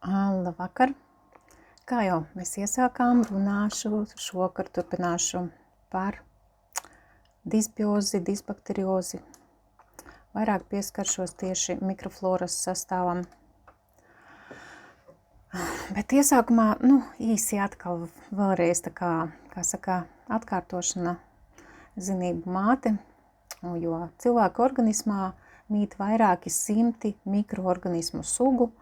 Labvakar! Kā jau mēs iesākām, runāšu šovakar turpināšu par disbiozi, disbakteriozi. Vairāk pieskaršos tieši mikrofloras sastāvam. Bet iesākumā, īsi atkal vēlreiz kā saka, atkārtošana zinību māte, jo cilvēka organismā mīt vairāki simti mikroorganismu sugu,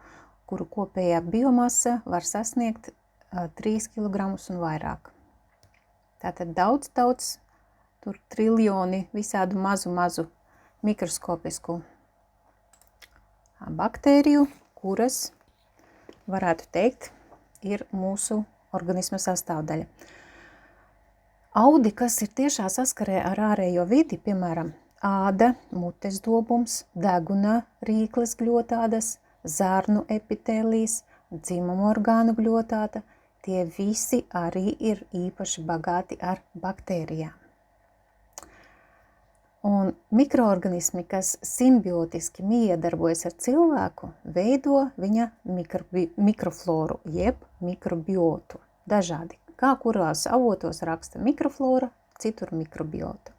kuru kopējā biomasa var sasniegt 3 kg un vairāk. Tātad daudz, tur triljoni visādu mazu mikroskopisku baktēriju, kuras, varētu teikt, ir mūsu organisma sastāvdaļa. Audi, kas ir tiešā saskarē ar ārējo vidi, piemēram, āda, mutes dobums, deguna rīkles gļotādas, zarnu epitēlijas, dzimumu orgānu gļotāta, tie visi arī ir īpaši bagāti ar baktērijām. Un mikroorganismi, kas simbiotiski miedarbojas ar cilvēku, veido viņa mikrofloru, jeb mikrobiotu. Dažādi, kā kurās avotos raksta mikroflora, citur mikrobiota.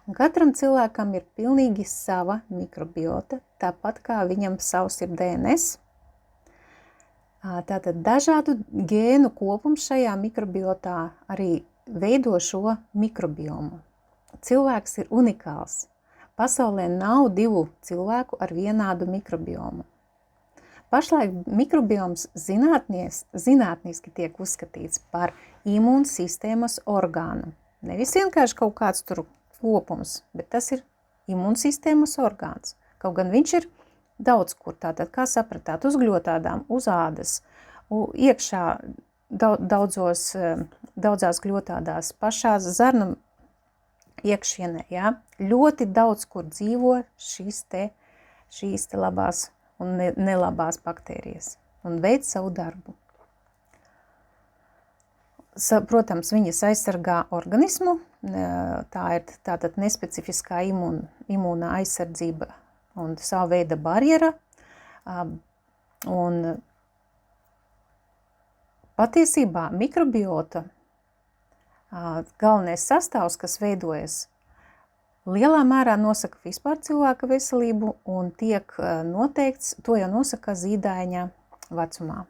Un katram cilvēkam ir pilnīgi sava mikrobiota, tāpat kā viņam savs ir DNS. Tātad dažādu gēnu kopums šajā mikrobiotā arī veido šo mikrobiomu. Cilvēks ir unikāls. Pasaulē nav divu cilvēku ar vienādu mikrobiomu. Pašlaik mikrobioms zinātniski tiek uzskatīts par imūnsistēmas orgānu. Nevis vienkārši kaut kāds tur kopums, bet tas ir imūnsistēmas orgāns. Kaut gan viņš ir daudz kur, tātad, kā sapratāt, uz gļotādām, uz ādas, iekšā daudzās gļotādās, pašās zarnu iekšienē, ja? Ļoti daudz kur dzīvo šīs te labās un nelabās baktērijas un veic savu darbu. Protams, viņas aizsargā organismu, tā ir tātad nespecifiskā imūna aizsardzība un sava veida barjera. Un patiesībā mikrobiota galvenais sastāvs, kas veidojas, lielā mērā nosaka vispār cilvēka veselību un tiek noteikts, to jau nosaka zīdaiņa vecumā.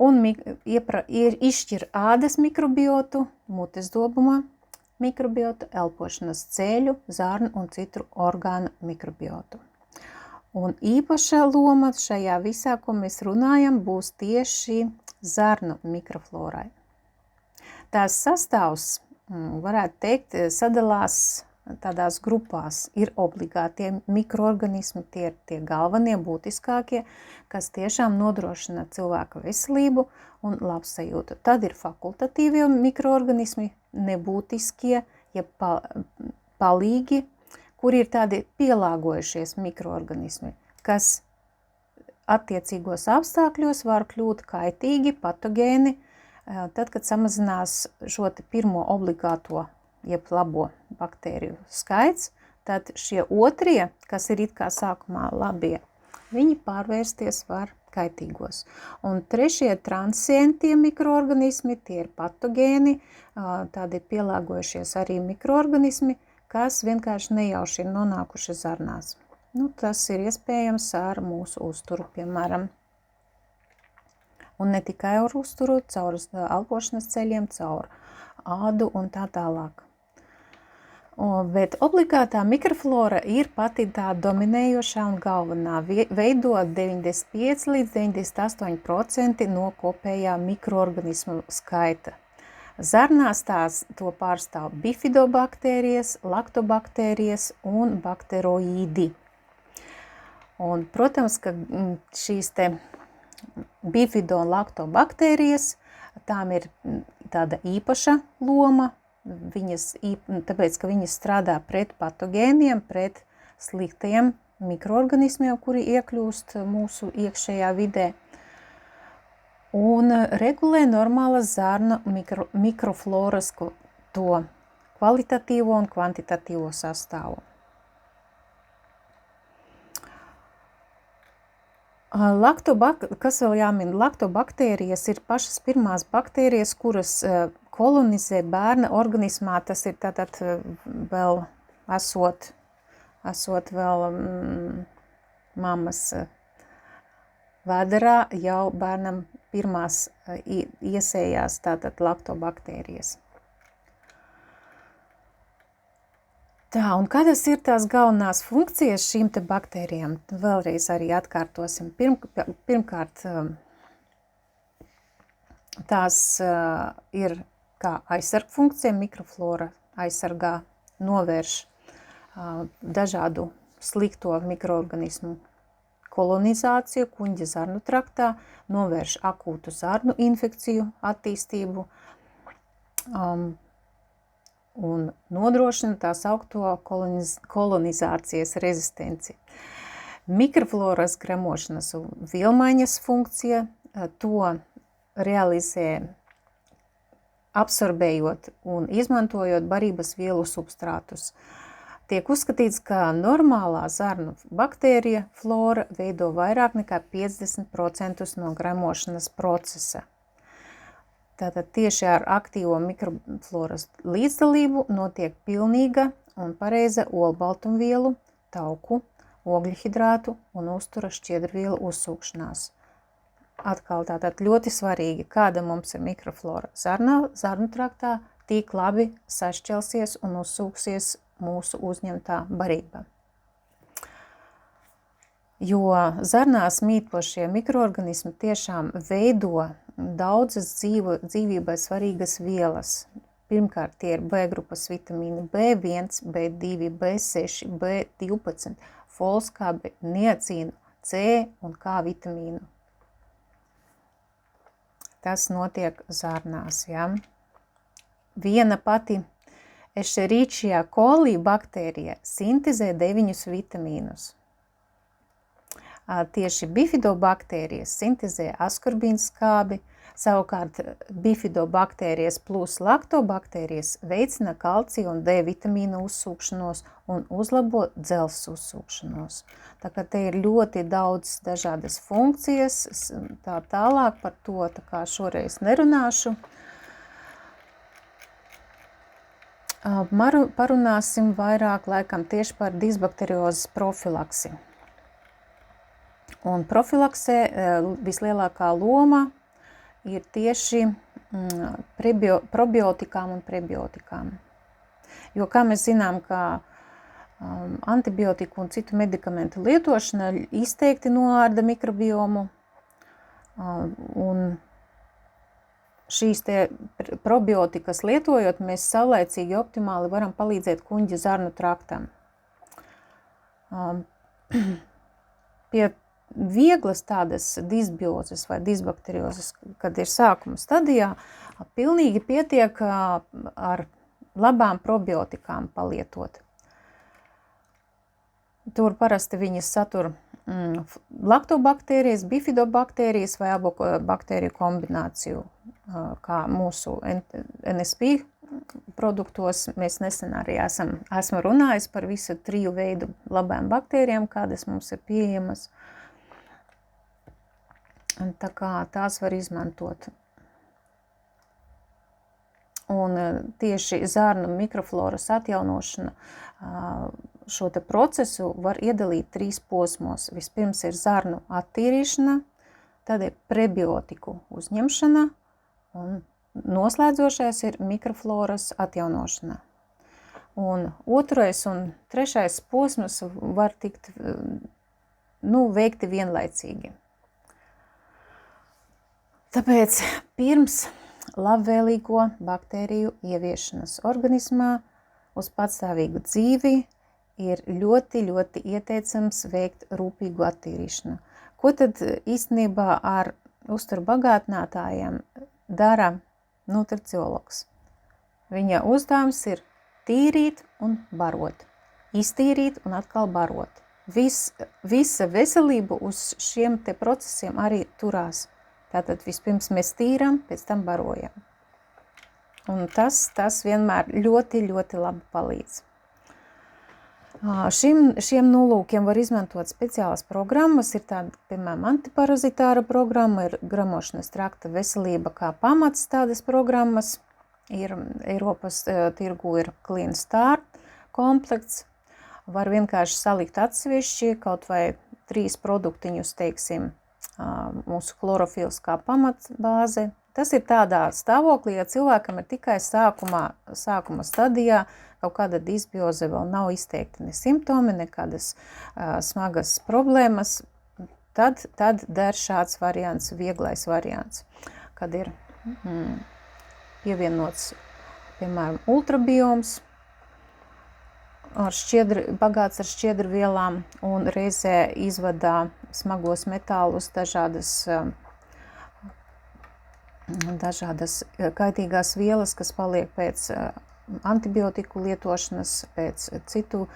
Un izšķir ādas mikrobiotu, mutes dobuma mikrobiotu, elpošanas ceļu, zarnu un citu orgānu mikrobiotu. Un īpaša loma šajā visā, ko mēs runājam, būs tieši zarnu mikroflorai. Tās sastāvs, varētu teikt, sadalās tādās grupās. Ir obligātie mikroorganismi, tie ir tie galvenie, būtiskākie, kas tiešām nodrošina cilvēka veselību un labsajūtu. Tad ir fakultatīvie mikroorganismi, nebūtiskie, ja palīgi, kuri ir tādi pielāgojušies mikroorganismi, kas attiecīgos apstākļos var kļūt kaitīgi, patogēni, tad, kad samazinās šo te pirmo obligāto jeb labo baktēriju skaits, tad šie otrie, kas ir it kā sākumā labie, viņi pārvērsties var kaitīgos. Un trešie transientie mikroorganismi, tie ir patogēni, tādi pielāgojušies arī mikroorganismi, kas vienkārši nejauši ir nonākuši zarnās. Tas ir iespējams ar mūsu uzturu, piemēram. Un ne tikai ar uzturu, caur elpošanas ceļiem, caur ādu un tā tālāk. Bet obligātā mikroflora ir pati tā dominējošā un galvenā, veido 95 līdz 98% no kopējā mikroorganismu skaita. Zarnās to pārstāv bifidobaktērijas, laktobaktērijas un bakteroīdi. Un, protams, ka šīs te bifido un laktobaktērijas, tām ir tāda īpaša loma, tāpēc, ka viņas strādā pret patogēniem, pret sliktajiem mikroorganismiem, kuri iekļūst mūsu iekšējā vidē, un regulē normālas zarnu mikrofloras to kvalitatīvo un kvantitatīvo sastāvu. Kas vēl jāmin? Laktobaktērijas ir pašas pirmās baktērijas, kuras kolonizē bērna organismā. Tas ir tātad vēl esot vēl mammas vēderā, jau bērnam pirmās iesējās tātad laktobaktērijas. Tā, un kādas ir tās galvenās funkcijas šīm te baktērijām? Vēlreiz arī atkārtosim. Pirmkārt, tās ir kā aizsargfunkcija, mikroflora aizsargā, novērš dažādu slikto mikroorganismu kolonizāciju kuņģa zarnu traktā, novērš akūtu zarnu infekciju attīstību, un nodrošina tā saukto kolonizācijas rezistenci. Mikrofloras gremošanas un vielmaiņas funkcija, to realizē absorbējot un izmantojot barības vielu substrātus. Tiek uzskatīts, ka normālā zarnu baktērija flora veido vairāk nekā 50% no gremošanas procesa. Tātad tieši ar aktīvo mikrofloras līdzdalību notiek pilnīga un pareiza olbaltumvielu, tauku, ogļhidrātu un uztura šķiedrvielu uzsūkšanās. Atkal tātad ļoti svarīgi, kāda mums ir mikroflora zarnu traktā, tik labi sašķelsies un uzsūksies mūsu uzņemtā barība. Jo zarnās mītošie mikroorganismi tiešām veido daudzas dzīvībai svarīgas vielas. Pirmkārt, tie ir B grupas vitamīni B1, B2, B6, B12, folskābi, niacīnu, C un K vitamīnu. Tas notiek zarnās, ja? Viena pati Escherichia coli baktērija sintezē 9 vitamīnus. Tieši bifidobaktērijas sintezē askorbīnu skābi, savukārt bifidobaktērijas plus laktobaktērijas veicina kalcija un D vitamīnu uzsūkšanos un uzlabo dzelzs uzsūkšanos. Tā kā te ir ļoti daudz dažādas funkcijas, tā tālāk par to tā kā šoreiz nerunāšu. Parunāsim vairāk laikam tieši par disbakteriozes profilaksi. Un profilaksē vislielākā loma ir tieši probiotikām un prebiotikām. Jo, kā mēs zinām, ka antibiotiku un citu medikamentu lietošana izteikti noārda mikrobiomu, un šīs te probiotikas lietojot, mēs saulaicīgi optimāli varam palīdzēt kuņģa zarnu traktam. Pie vieglas tādas disbiozes vai disbakteriozes, kad ir sākuma stadijā, pilnīgi pietiek ar labām probiotikām palietot. Tur parasti viņas satur laktobaktērijas, bifidobaktērijas vai abu baktēriju kombināciju, kā mūsu NSP produktos. Mēs nesen arī esmu runājis par visu 3 veidu labām baktērijām, kādas mums ir pieejamas. Tā kā tās var izmantot. Un tieši zarnu mikrofloras atjaunošana šo te procesu var iedalīt 3 posmos. Vispirms ir zarnu attīrīšana, tad ir prebiotiku uzņemšana un noslēdzošais ir mikrofloras atjaunošana. Un 2. un 3. posms var tikt veikti vienlaicīgi. Tāpēc pirms labvēlīgo baktēriju ieviešanas organismā uz patstāvīgu dzīvi ir ļoti, ļoti ieteicams veikt rūpīgu attīrīšanu. Ko tad īstenībā ar uzturu bagātinātājiem dara nutriciologs? Viņa uzdevums ir tīrīt un barot, iztīrīt un atkal barot. Visa veselība uz šiem te procesiem arī turās. Tātad vispirms mēs tīram, pēc tam barojam. Un tas vienmēr ļoti, ļoti labi palīdz. Šiem nolūkiem var izmantot speciālas programmas, ir tāda, piemēram, antiparazitāra programma, ir gramošanas trakta veselība kā pamats tādas programmas, ir Eiropas tirgu ir Clean Start komplekts, var vienkārši salikt atsevišķi, kaut vai 3 produktiņus, teiksim, mūsu chlorofils kā pamatbāze. Tas ir tādā stāvoklī, ja cilvēkam ir tikai sākuma stadijā, kaut kāda disbioze vēl nav izteikti ne simptomi, nekādas smagas problēmas, tad der šāds variants, vieglais variants, kad ir pievienots, piemēram, ultrabioms, bagāts ar šķiedrvielām un reizē izvadā smagos metālus, dažādas kaitīgās vielas, kas paliek pēc antibiotiku lietošanas, pēc citu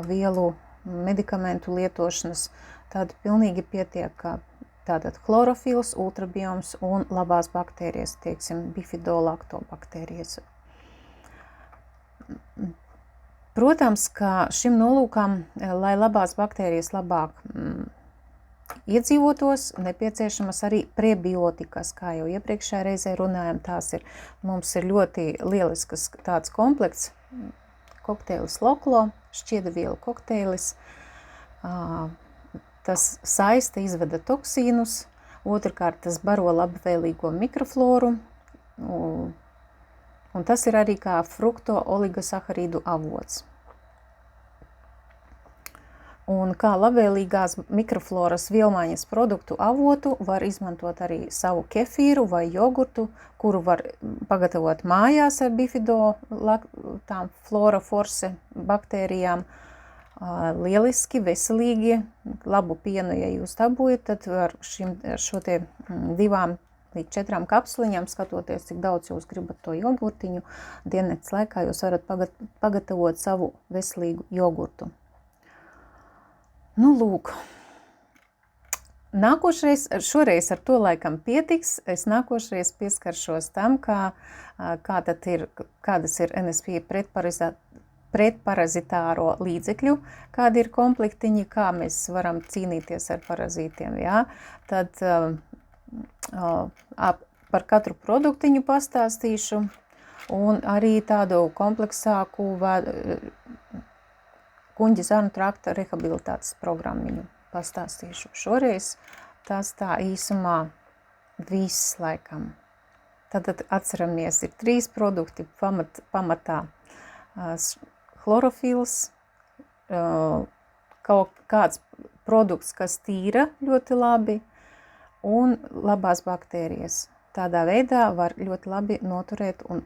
vielu medikamentu lietošanas, tad pilnīgi pietiek tātad chlorofils, ultrabioms un labās baktērijas, teiksim, bifidolaktobakterijas. Protams, ka šim nolūkam, lai labās baktērijas labāk iedzīvotos, nepieciešamas arī prebiotikas, kā jau iepriekšējā reizē runājam, mums ir ļoti lielisks tāds komplekts, kokteilis Loklo, šķiedrvielu kokteilis, tas saista, izveda toksīnus, otrkārt tas baro labvēlīgo mikrofloru, un tas ir arī kā frukto oligosaharīdu avots. Un kā labvēlīgās mikrofloras vielmaiņas produktu avotu var izmantot arī savu kefīru vai jogurtu, kuru var pagatavot mājās ar bifido tām flora force baktērijām. Lieliski, veselīgi, labu pienu, ja jūs dabūjat, tad ar šo te 2 līdz 4 kapsuliņām, skatoties, cik daudz jūs gribat to jogurtiņu, diennakts laikā jūs varat pagatavot savu veselīgu jogurtu. Nu, lūk. Šoreiz ar to laikam pietiks. Es nākošreiz pieskaršos tam, kādas ir NSP pretparazitāro līdzekļu, kādi ir komplektiņi, kā mēs varam cīnīties ar parazītiem. Jā? Tad par katru produktiņu pastāstīšu un arī tādu kompleksāku kuņģa zarnu trakta rehabilitācijas programmiņu pastāstīšu. Šoreiz tas tā īsumā viss laikam. Tad atceramies, ir 3 produkti pamatā. Chlorofils, kaut kāds produkts, kas tīra ļoti labi, un labās baktērijas. Tādā veidā var ļoti labi noturēt un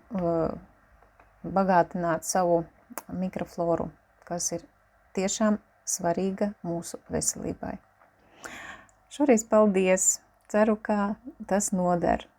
bagātināt savu mikrofloru, kas ir tiešām svarīga mūsu veselībai. Šoreiz paldies! Ceru, ka tas noder.